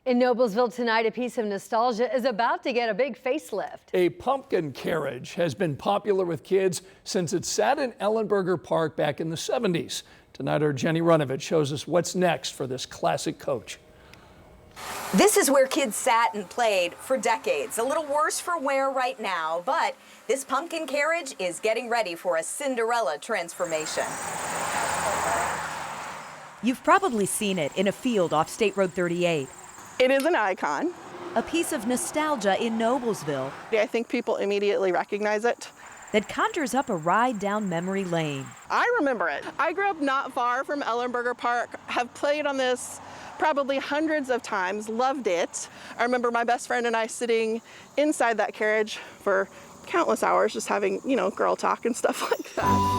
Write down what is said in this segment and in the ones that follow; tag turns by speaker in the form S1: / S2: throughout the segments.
S1: In Noblesville tonight, a piece of nostalgia is about to get a big facelift.
S2: A pumpkin carriage has been popular with kids since it sat in Ellenberger Park back in the 70s. Tonight, our Jenny Runovich shows us what's next for this classic coach.
S3: This is where kids sat and played for decades. A little worse for wear right now, but this pumpkin carriage is getting ready for a Cinderella transformation.
S4: You've probably seen it in a field off State Road 38.
S5: It is an icon.
S4: A piece of nostalgia in Noblesville
S5: I think people immediately recognize it.
S4: that conjures up a ride down memory lane.
S5: I remember it. I grew up not far from Ellenberger Park, have played on this probably hundreds of times, loved it. I remember my best friend and I sitting inside that carriage for countless hours just having, girl talk and stuff like that.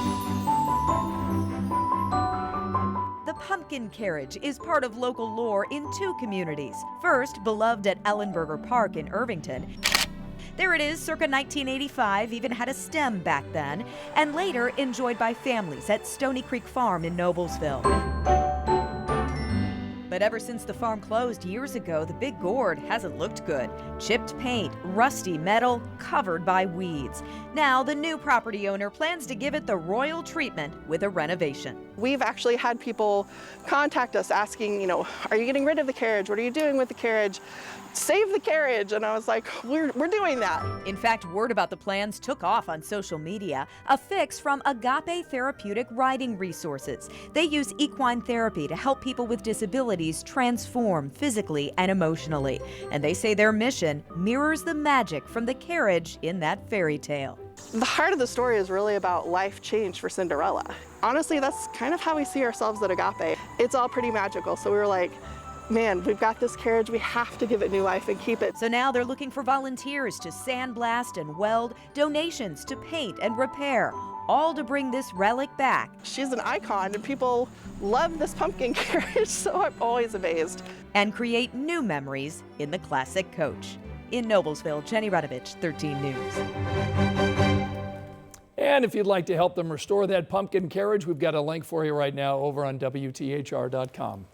S4: The pumpkin carriage is part of local lore in two communities. First, beloved at Ellenberger Park in Irvington. There it is, circa 1985, even had a stem back then, and later enjoyed by families at Stony Creek Farm in Noblesville. But ever since the farm closed years ago, the big gourd hasn't looked good. Chipped paint, rusty metal, covered by weeds. Now the new property owner plans to give it the royal treatment with a renovation.
S5: We've actually had people contact us asking, are you getting rid of the carriage? What are you doing with the carriage? Save the carriage. And I was like, we're doing that.
S4: In fact, word about the plans took off on social media. A fix from Agape Therapeutic Riding Resources. They use equine therapy to help people with disabilities transform physically and emotionally. And they say their mission mirrors the magic from the carriage in that fairy tale.
S5: The heart of the story is really about life change for Cinderella. Honestly, that's kind of how we see ourselves at Agape. It's all pretty magical. So we were like, man, we've got this carriage, we have to give it new life and keep it.
S4: So now they're looking for volunteers to sandblast and weld, donations to paint and repair, all to bring this relic back.
S5: She's an icon and people love this pumpkin carriage, so I'm always amazed.
S4: And create new memories in the classic coach. In Noblesville, Jenny Runovich, 13 News.
S2: And if you'd like to help them restore that pumpkin carriage, we've got a link for you right now over on WTHR.com.